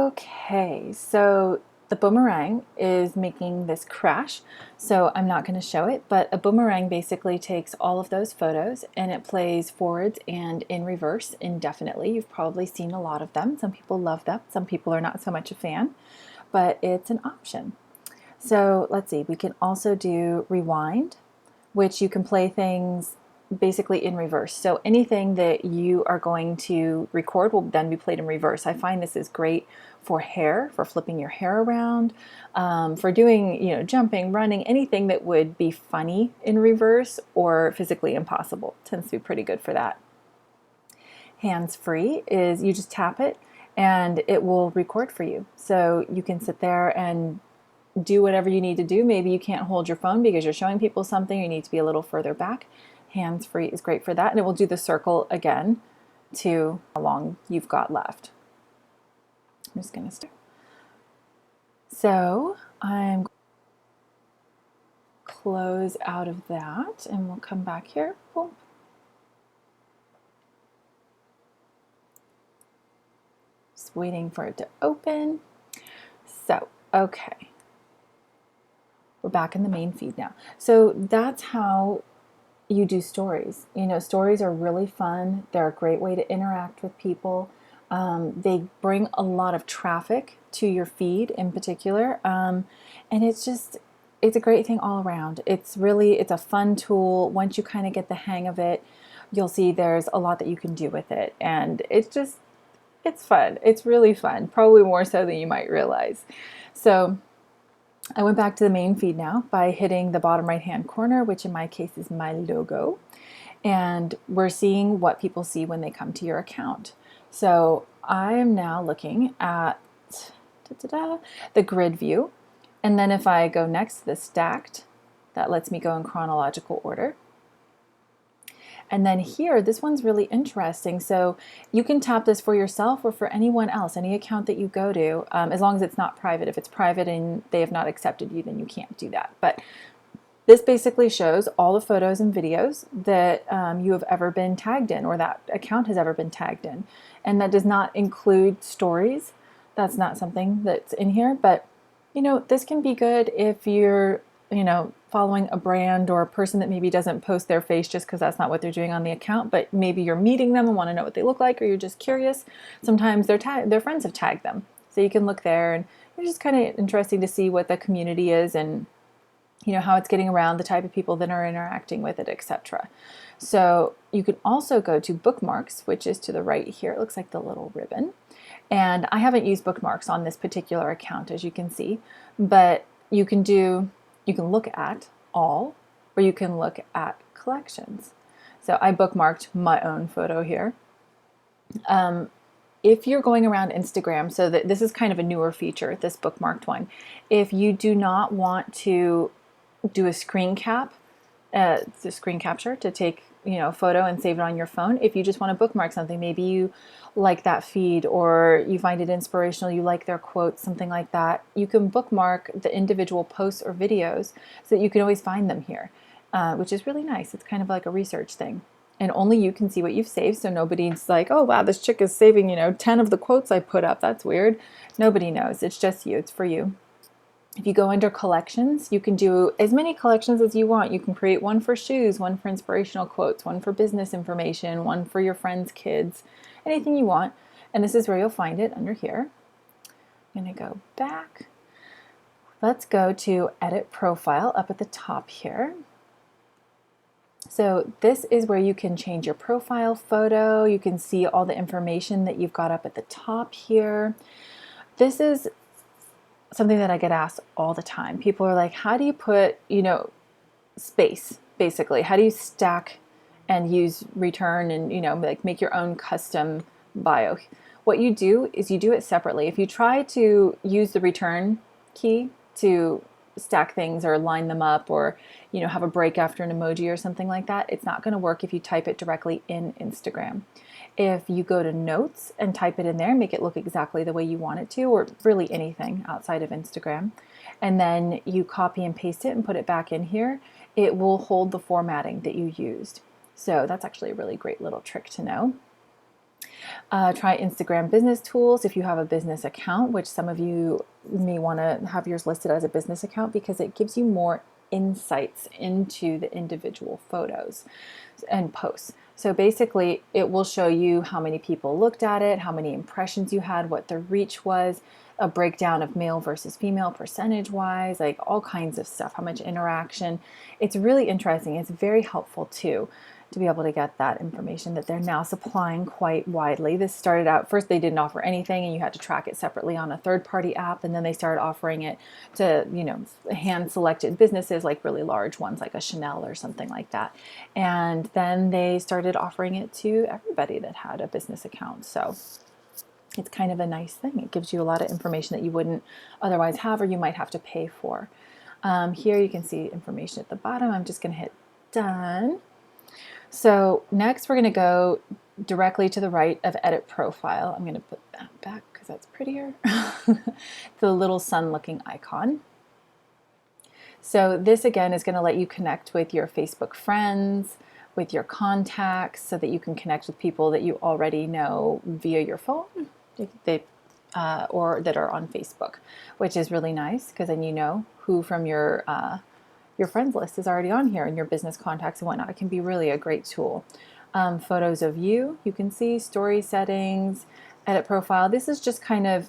Okay, so the boomerang is making this crash, so I'm not going to show it, but a boomerang basically takes all of those photos and it plays forwards and in reverse indefinitely. You've probably seen a lot of them. Some people love them, some people are not so much a fan, but it's an option. So let's see, we can also do rewind, which you can play things basically in reverse. So anything that you are going to record will then be played in reverse. I find this is great for hair, for flipping your hair around, for doing, jumping, running, anything that would be funny in reverse or physically impossible. Tends to be pretty good for that. Hands-free is you just tap it and it will record for you. So you can sit there and do whatever you need to do. Maybe you can't hold your phone because you're showing people something, you need to be a little further back. Hands-free is great for that, and it will do the circle again to how long you've got left. I'm just going to start. So I'm going to close out of that and we'll come back here. Boom. Just waiting for it to open. So, okay. We're back in the main feed now. So that's how you do stories. Stories are really fun. They're a great way to interact with people. They bring a lot of traffic to your feed in particular. And it's a great thing all around. It's a fun tool. Once you kind of get the hang of it, you'll see there's a lot that you can do with it. And it's fun. It's really fun. Probably more so than you might realize. So I went back to the main feed now by hitting the bottom right hand corner, which in my case is my logo. And we're seeing what people see when they come to your account. So I am now looking at the grid view. And then if I go next to the stacked, that lets me go in chronological order. And then here, this one's really interesting. So you can tap this for yourself or for anyone else, any account that you go to, as long as it's not private. If it's private and they have not accepted you, then you can't do that. But this basically shows all the photos and videos that you have ever been tagged in, or that account has ever been tagged in. And that does not include stories. That's not something that's in here. But, this can be good if you're, following a brand or a person that maybe doesn't post their face just because that's not what they're doing on the account, but maybe you're meeting them and want to know what they look like, or you're just curious. Sometimes their friends have tagged them. So you can look there, and it's just kind of interesting to see what the community is and how it's getting around, the type of people that are interacting with it, etc. So you can also go to bookmarks, which is to the right here. It looks like the little ribbon. And I haven't used bookmarks on this particular account, as you can see, but you can look at all, or you can look at collections. So I bookmarked my own photo here. If you're going around Instagram, so that this is kind of a newer feature, this bookmarked one. If you do not want to do a screen capture to take a photo and save it on your phone, if you just want to bookmark something, maybe you like that feed or you find it inspirational, you like their quotes, something like that, you can bookmark the individual posts or videos so that you can always find them here, which is really nice. It's kind of like a research thing. And only you can see what you've saved, so nobody's like, oh wow, this chick is saving 10 of the quotes I put up. That's weird. Nobody knows. It's just you. It's for you. If you go under collections, you can do as many collections as you want. You can create one for shoes, one for inspirational quotes, one for business information, one for your friends' kids, anything you want. And this is where you'll find it, under here. I'm going to go back. Let's go to Edit Profile up at the top here. So this is where you can change your profile photo. You can see all the information that you've got up at the top here. This is something that I get asked all the time. People are like, how do you put, space, basically? How do you stack and use return and, like make your own custom bio? What you do is you do it separately. If you try to use the return key to stack things or line them up or, have a break after an emoji or something like that, it's not going to work if you type it directly in Instagram. If you go to notes and type it in there, make it look exactly the way you want it to, or really anything outside of Instagram, and then you copy and paste it and put it back in here, it will hold the formatting that you used. So that's actually a really great little trick to know. Try Instagram business tools if you have a business account, which some of you may want to have yours listed as a business account because it gives you more insights into the individual photos and posts. So basically, it will show you how many people looked at it, how many impressions you had, what the reach was, a breakdown of male versus female percentage wise, like all kinds of stuff, how much interaction. It's really interesting. It's very helpful too to be able to get that information that they're now supplying quite widely. This started out, first they didn't offer anything and you had to track it separately on a third-party app, and then they started offering it to, hand-selected businesses, like really large ones like a Chanel or something like that. And then they started offering it to everybody that had a business account. So it's kind of a nice thing. It gives you a lot of information that you wouldn't otherwise have or you might have to pay for. Here you can see information at the bottom. I'm just going to hit done. So next we're going to go directly to the right of edit profile. I'm going to put that back because that's prettier. The little sun looking icon. So this again is going to let you connect with your Facebook friends, with your contacts, so that you can connect with people that you already know via your phone or that are on Facebook, which is really nice because then you know who from your friends list is already on here and your business contacts and whatnot. It can be really a great tool. Photos of you can see, story settings, edit profile. This is just kind of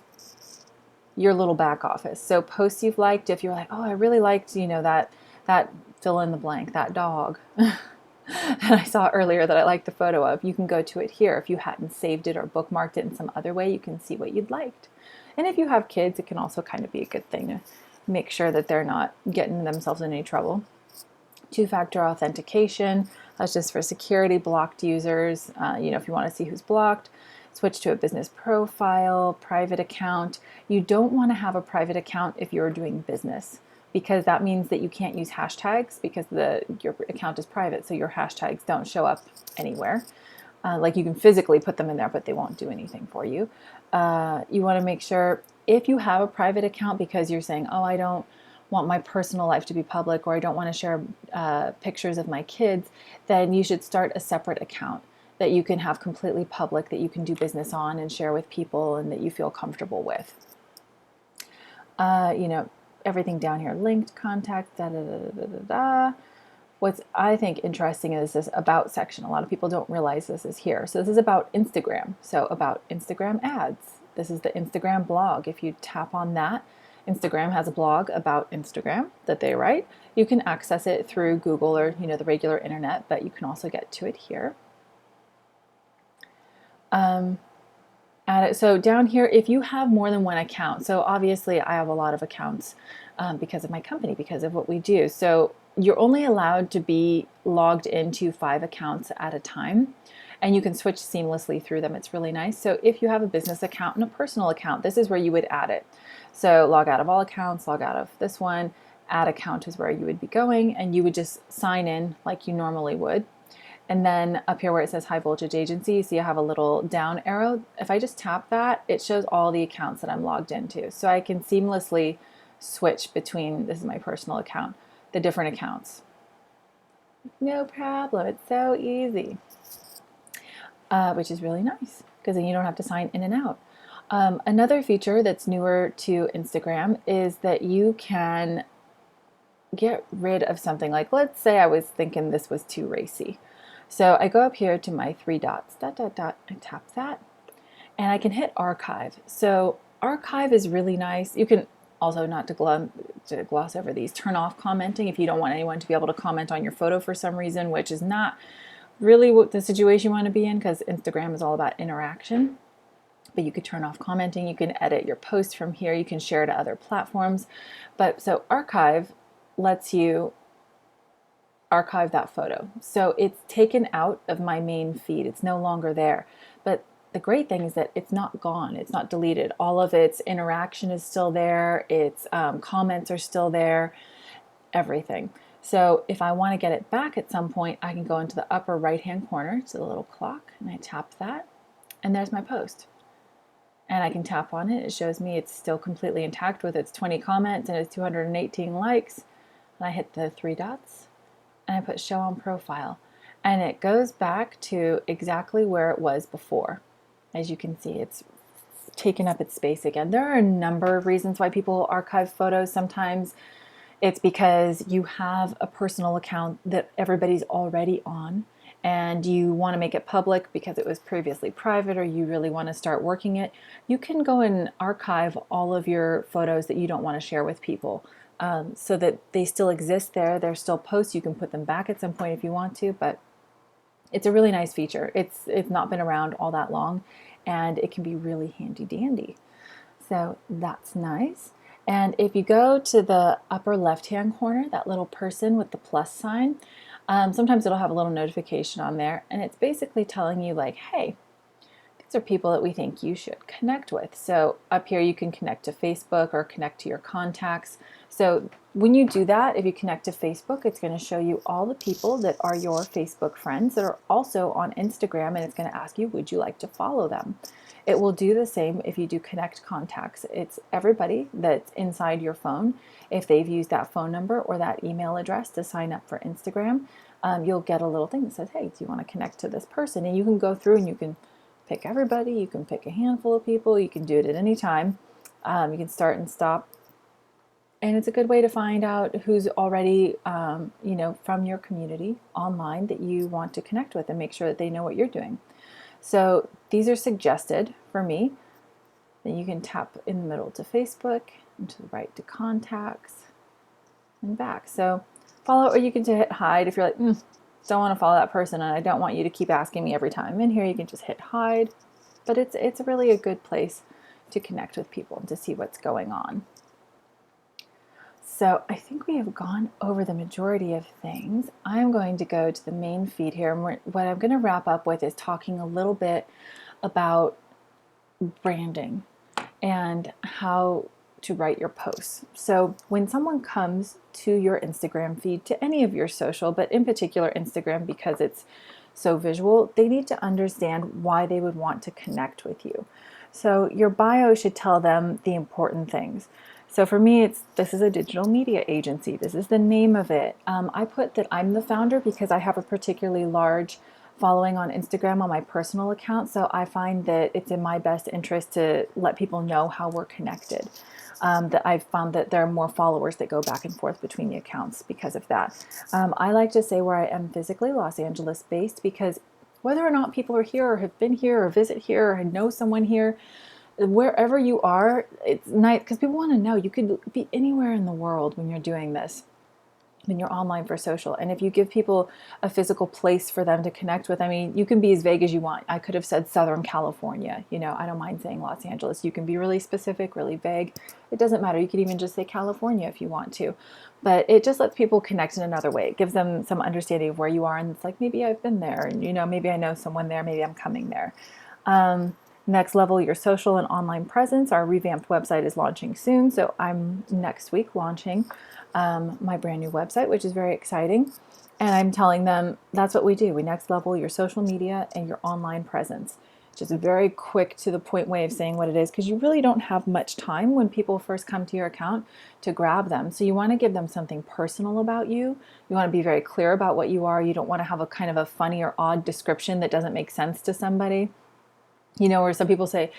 your little back office. So posts you've liked, if you're like, oh, I really liked, that fill in the blank, that dog. And I saw earlier that I liked the photo of, you can go to it here. If you hadn't saved it or bookmarked it in some other way, you can see what you'd liked. And if you have kids, it can also kind of be a good thing to make sure that they're not getting themselves in any trouble. Two-factor authentication, that's just for security, blocked users. If you want to see who's blocked, switch to a business profile, private account. You don't want to have a private account if you're doing business, because that means that you can't use hashtags because your account is private, so your hashtags don't show up anywhere. Like you can physically put them in there, but they won't do anything for you. You want to make sure if you have a private account because you're saying, oh, I don't want my personal life to be public, or I don't want to share pictures of my kids, then you should start a separate account that you can have completely public, that you can do business on and share with people and that you feel comfortable with. Everything down here, linked, contact, da da da da da da. What's I think interesting is this about section. A lot of people don't realize this is here. So this is about Instagram. So about Instagram ads. This is the Instagram blog. If you tap on that, Instagram has a blog about Instagram that they write. You can access it through Google or the regular internet, but you can also get to it here. So down here, if you have more than one account, so obviously I have a lot of accounts because of my company, because of what we do. So you're only allowed to be logged into 5 accounts at a time, and you can switch seamlessly through them. It's really nice. So if you have a business account and a personal account, this is where you would add it. So log out of all accounts, log out of this one, add account is where you would be going, and you would just sign in like you normally would. And then up here where it says High Voltage Agency, you see I have a little down arrow. If I just tap that, it shows all the accounts that I'm logged into. So I can seamlessly switch between, this is my personal account, the different accounts. No problem, it's so easy. Which is really nice because then you don't have to sign in and out. Another feature that's newer to Instagram is that you can get rid of something. Like, let's say I was thinking this was too racy. So I go up here to my 3 dots, dot, dot, dot, I tap that, and I can hit archive. So archive is really nice. You can also, not to gloss over these, turn off commenting if you don't want anyone to be able to comment on your photo for some reason, which is not really what the situation you want to be in, because Instagram is all about interaction. But you could turn off commenting, you can edit your post from here, you can share to other platforms. But so archive lets you archive that photo. So it's taken out of my main feed. It's no longer there. But the great thing is that it's not gone. It's not deleted. All of its interaction is still there. Its comments are still there. Everything. So if I want to get it back at some point, I can go into the upper right-hand corner to the little clock, and I tap that, and there's my post. And I can tap on it. It shows me it's still completely intact with its 20 comments and its 218 likes. And I hit the 3 dots, and I put show on profile, and it goes back to exactly where it was before. As you can see, it's taken up its space again. There are a number of reasons why people archive photos. Sometimes it's because you have a personal account that everybody's already on and you want to make it public because it was previously private, or you really want to start working it. You can go and archive all of your photos that you don't want to share with people, so that they still exist there. They're still posts. You can put them back at some point if you want to, but it's a really nice feature. It's not been around all that long, and it can be really handy dandy. So that's nice. And if you go to the upper left-hand corner, that little person with the plus sign, sometimes it'll have a little notification on there, and it's basically telling you like, hey, these are people that we think you should connect with. So up here you can connect to Facebook or connect to your contacts. So when you do that, if you connect to Facebook, it's going to show you all the people that are your Facebook friends that are also on Instagram, and it's going to ask you, would you like to follow them? It will do the same if you do connect contacts. It's everybody that's inside your phone. If they've used that phone number or that email address to sign up for Instagram, you'll get a little thing that says, hey, do you want to connect to this person? And you can go through and you can pick everybody. You can pick a handful of people. You can do it at any time. You can start and stop. And it's a good way to find out who's already, from your community online that you want to connect with, and make sure that they know what you're doing. So these are suggested for me. Then you can tap in the middle to Facebook, and to the right to contacts, and back. So follow, or you can hit hide if you're like, don't want to follow that person and I don't want you to keep asking me every time. In here you can just hit hide. But it's really a good place to connect with people and to see what's going on. So I think we have gone over the majority of things. I'm going to go to the main feed here, and what I'm going to wrap up with is talking a little bit about branding and how to write your posts. So when someone comes to your Instagram feed, to any of your social, but in particular Instagram because it's so visual, they need to understand why they would want to connect with you. So your bio should tell them the important things. So for me, this is a digital media agency. This is the name of it. I put that I'm the founder because I have a particularly large following on Instagram on my personal account. So I find that it's in my best interest to let people know how we're connected. That I've found that there are more followers that go back and forth between the accounts because of that. I like to say where I am physically, Los Angeles based, because whether or not people are here or have been here or visit here or know someone here, wherever you are, it's nice because people want to know. You could be anywhere in the world when you're doing this, when you're online for social. And if you give people a physical place for them to connect with, I mean, you can be as vague as you want. I could have said Southern California, I don't mind saying Los Angeles. You can be really specific, really vague. It doesn't matter. You could even just say California if you want to. But it just lets people connect in another way. It gives them some understanding of where you are. And it's like, maybe I've been there, and maybe I know someone there, maybe I'm coming there. Next level, your social and online presence. Our revamped website is launching soon. So I'm next week launching my brand new website, which is very exciting. And I'm telling them that's what we do. We next level your social media and your online presence. Just a very quick to the point way of saying what it is, because you really don't have much time when people first come to your account to grab them. So you want to give them something personal about you. You want to be very clear about what you are. You don't want to have a kind of a funny or odd description that doesn't make sense to somebody. Where some people say,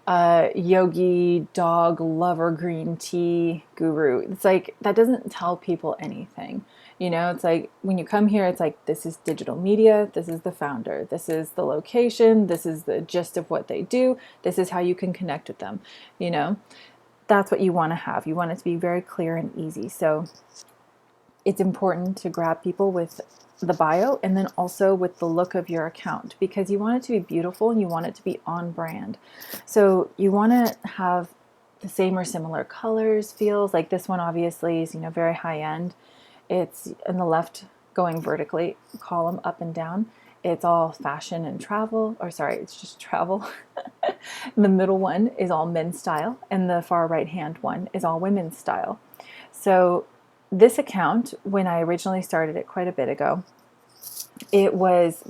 yogi, dog lover, green tea guru. It's like, that doesn't tell people anything. It's like when you come here, it's like, this is digital media. This is the founder. This is the location. This is the gist of what they do. This is how you can connect with them. That's what you want to have. You want it to be very clear and easy. So it's important to grab people with the bio and then also with the look of your account, because you want it to be beautiful and you want it to be on brand. So you want to have the same or similar colors, feels. Like this one obviously is, very high end. It's in the left going vertically column up and down. It's all fashion and travel, it's just travel. The middle one is all men's style, and the far right hand one is all women's style. So this account, when I originally started it quite a bit ago, I was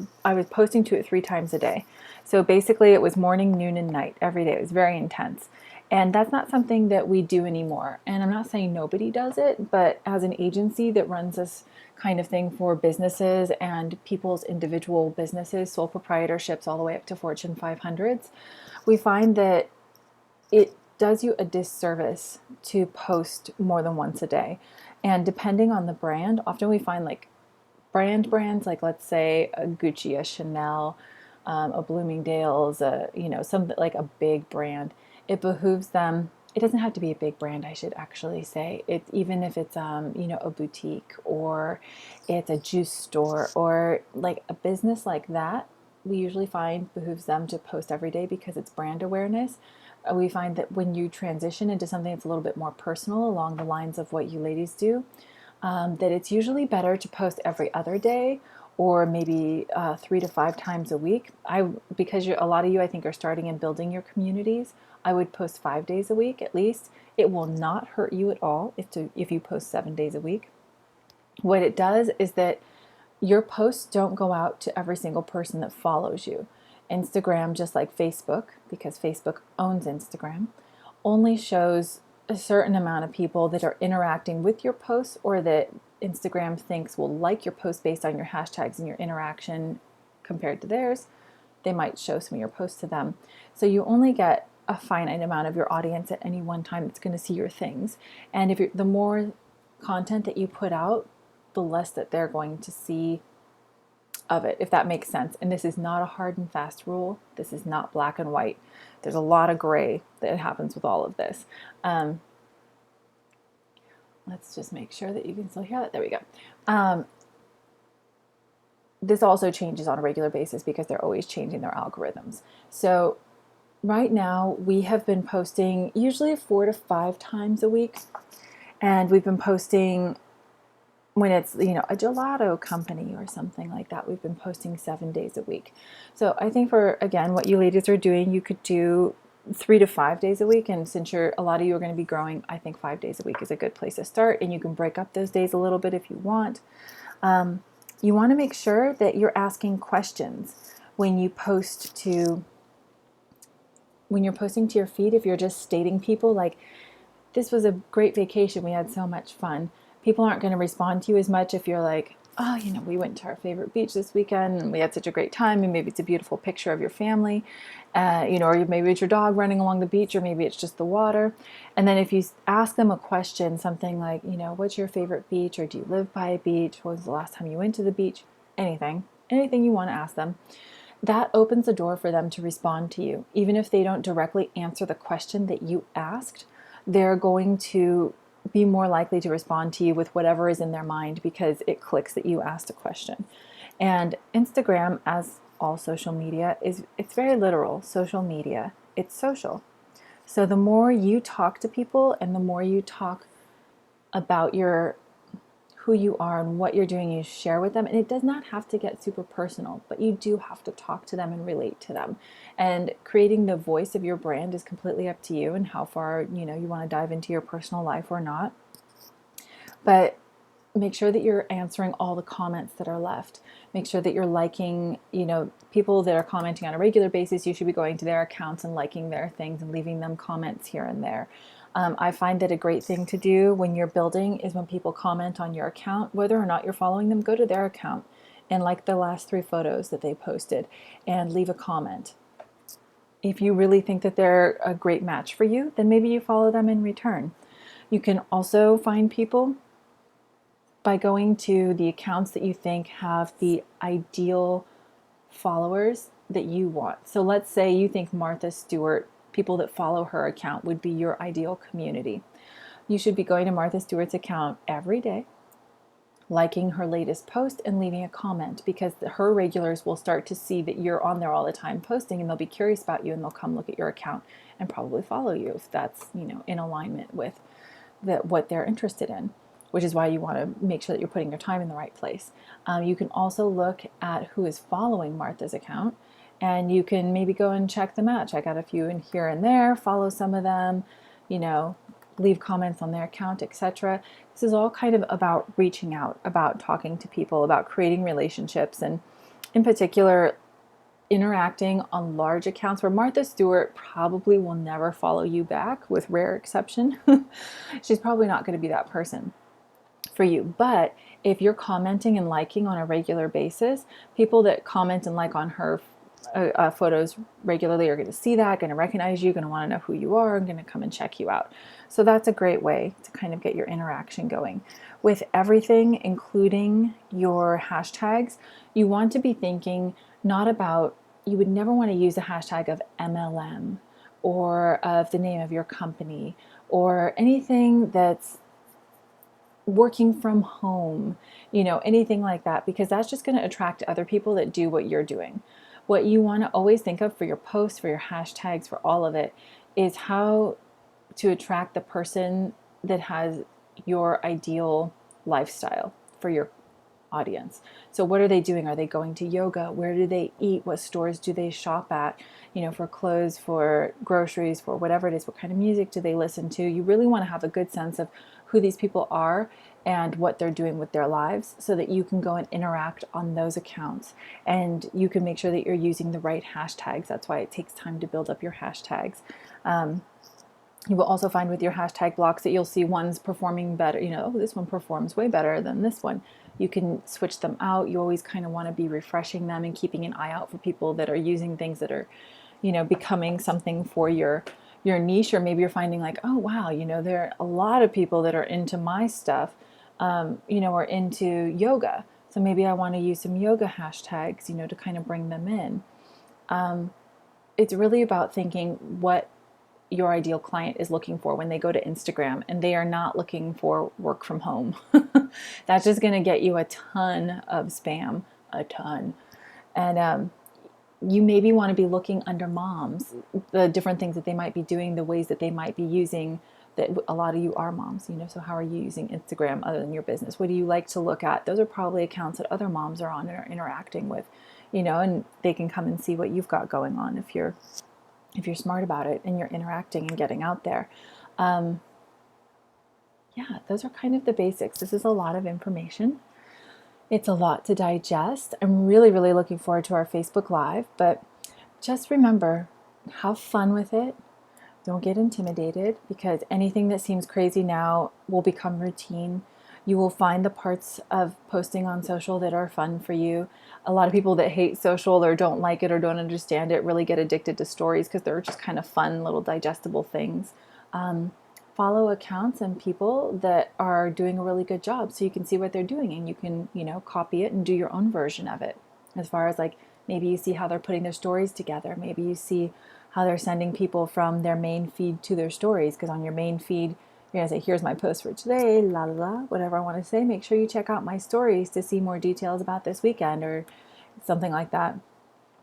posting to it 3 times a day. So basically it was morning, noon, and night every day. It was very intense. And that's not something that we do anymore. And I'm not saying nobody does it, but as an agency that runs this kind of thing for businesses and people's individual businesses, sole proprietorships, all the way up to Fortune 500s, we find that it does you a disservice to post more than once a day. And depending on the brand, often we find like brands, like let's say a Gucci, a Chanel, a Bloomingdale's, some like a big brand. It behooves them. It doesn't have to be a big brand, I should actually say. It's even if it's a boutique or it's a juice store or like a business like that. We usually find behooves them to post every day because it's brand awareness. We find that when you transition into something that's a little bit more personal along the lines of what you ladies do, that it's usually better to post every other day or maybe 3 to 5 times a week. Because a lot of you, I think, are starting and building your communities. I would post 5 days a week at least. It will not hurt you at all if you post 7 days a week. What it does is that your posts don't go out to every single person that follows you. Instagram, just like Facebook, because Facebook owns Instagram, only shows a certain amount of people that are interacting with your posts or that Instagram thinks will like your post based on your hashtags and your interaction compared to theirs. They might show some of your posts to them. So you only get a finite amount of your audience at any one time that's going to see your things. And the more content that you put out, the less that they're going to see of it, if that makes sense. And this is not a hard and fast rule. This is not black and white. There's a lot of gray that happens with all of this. Let's just make sure that you can still hear that. There we go. This also changes on a regular basis because they're always changing their algorithms. So right now we have been posting usually 4 to 5 times a week. And we've been posting when it's, a gelato company or something like that, we've been posting 7 days a week. So I think for, again, what you ladies are doing, you could do 3 to 5 days a week. And since a lot of you are going to be growing, I think 5 days a week is a good place to start. And you can break up those days a little bit if you want. You want to make sure that you're asking questions when you're posting to your feed. If you're just stating people like, this was a great vacation, we had so much fun. People aren't going to respond to you as much if you're like, oh, we went to our favorite beach this weekend and we had such a great time, and maybe it's a beautiful picture of your family, or maybe it's your dog running along the beach, or maybe it's just the water. And then if you ask them a question, something like, what's your favorite beach, or do you live by a beach? When was the last time you went to the beach? Anything you want to ask them. That opens the door for them to respond to you. Even if they don't directly answer the question that you asked, they're going to be more likely to respond to you with whatever is in their mind because it clicks that you asked a question. And Instagram, as all social media, it's very literal. Social media, it's social. So the more you talk to people and the more you talk about who you are and what you're doing, you share with them. And it does not have to get super personal, but you do have to talk to them and relate to them. And creating the voice of your brand is completely up to you and how far, you want to dive into your personal life or not. But make sure that you're answering all the comments that are left. Make sure that you're liking, people that are commenting on a regular basis. You should be going to their accounts and liking their things and leaving them comments here and there. I find that a great thing to do when you're building is when people comment on your account, whether or not you're following them, go to their account and like the last 3 photos that they posted and leave a comment. If you really think that they're a great match for you, then maybe you follow them in return. You can also find people by going to the accounts that you think have the ideal followers that you want. So let's say you think Martha Stewart, people that follow her account, would be your ideal community. You should be going to Martha Stewart's account every day, liking her latest post and leaving a comment, because her regulars will start to see that you're on there all the time posting, and they'll be curious about you and they'll come look at your account and probably follow you if that's, in alignment with what they're interested in, which is why you want to make sure that you're putting your time in the right place. You can also look at who is following Martha's account, and you can maybe go and check them out. Check out a few in here and there, follow some of them, leave comments on their account, etc. This is all kind of about reaching out, about talking to people, about creating relationships. And in particular, interacting on large accounts where Martha Stewart probably will never follow you back, with rare exception. She's probably not going to be that person for you. But if you're commenting and liking on a regular basis, people that comment and like on her photos regularly are going to see that, going to recognize you, going to want to know who you are, and going to come and check you out. So that's a great way to kind of get your interaction going. With everything, including your hashtags, you want to be thinking not about, you would never want to use a hashtag of MLM or of the name of your company or anything that's working from home, anything like that, because that's just going to attract other people that do what you're doing. What you want to always think of for your posts, for your hashtags, for all of it, is how to attract the person that has your ideal lifestyle for your audience. So what are they doing? Are they going to yoga? Where do they eat? What stores do they shop at? For clothes, for groceries, for whatever it is. What kind of music do they listen to? You really want to have a good sense of who these people are and what they're doing with their lives, so that you can go and interact on those accounts, and you can make sure that you're using the right hashtags. That's why it takes time to build up your hashtags. You will also find with your hashtag blocks that you'll see ones performing better. This one performs way better than this one. You can switch them out. You always kind of want to be refreshing them and keeping an eye out for people that are using things that are, becoming something for your niche. Or maybe you're finding like, oh wow, there are a lot of people that are into my stuff, or into yoga. So maybe I want to use some yoga hashtags, to kind of bring them in. It's really about thinking what your ideal client is looking for when they go to Instagram, and they are not looking for work from home. That's just going to get you a ton of spam, a ton. And you maybe want to be looking under moms, the different things that they might be doing, the ways that they might be using, that a lot of you are moms, so how are you using Instagram other than your business? What do you like to look at? Those are probably accounts that other moms are on and are interacting with, and they can come and see what you've got going on if you're smart about it and you're interacting and getting out there. Yeah, those are kind of the basics. This is a lot of information. It's a lot to digest. I'm really, really looking forward to our Facebook Live, but just remember, have fun with it. Don't get intimidated, because anything that seems crazy now will become routine. You will find the parts of posting on social that are fun for you. A lot of people that hate social or don't like it or don't understand it really get addicted to stories because they're just kind of fun little digestible things. Follow accounts and people that are doing a really good job so you can see what they're doing, and you can, copy it and do your own version of it. As far as like, maybe you see how they're putting their stories together. Maybe you see how they're sending people from their main feed to their stories, because on your main feed, you're going to say, here's my post for today, la la la, whatever I want to say. Make sure you check out my stories to see more details about this weekend, or something like that.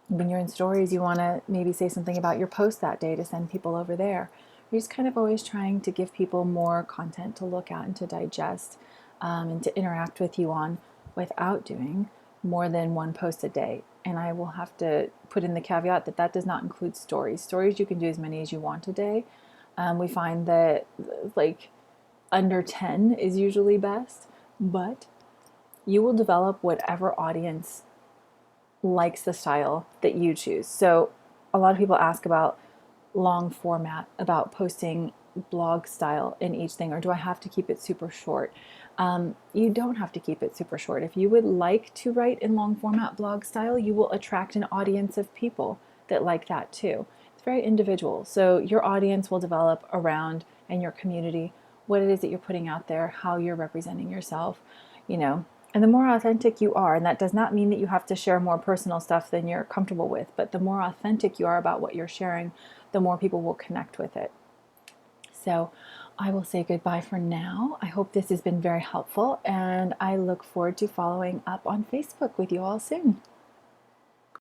When you're in stories, you want to maybe say something about your post that day to send people over there. You're just kind of always trying to give people more content to look at and to digest, and to interact with you on, without doing more than one post a day. And I will have to put in the caveat that that does not include stories. Stories, you can do as many as you want a day. We find that like under 10 is usually best, but you will develop whatever audience likes the style that you choose. So a lot of people ask about long format, about posting blog style in each thing, or do I have to keep it super short? You don't have to keep it super short. If you would like to write in long format blog style, you will attract an audience of people that like that too. It's very individual. So your audience will develop around, and your community, what it is that you're putting out there, how you're representing yourself, and the more authentic you are, and that does not mean that you have to share more personal stuff than you're comfortable with, but the more authentic you are about what you're sharing, the more people will connect with it. So I will say goodbye for now. I hope this has been very helpful, and I look forward to following up on Facebook with you all soon.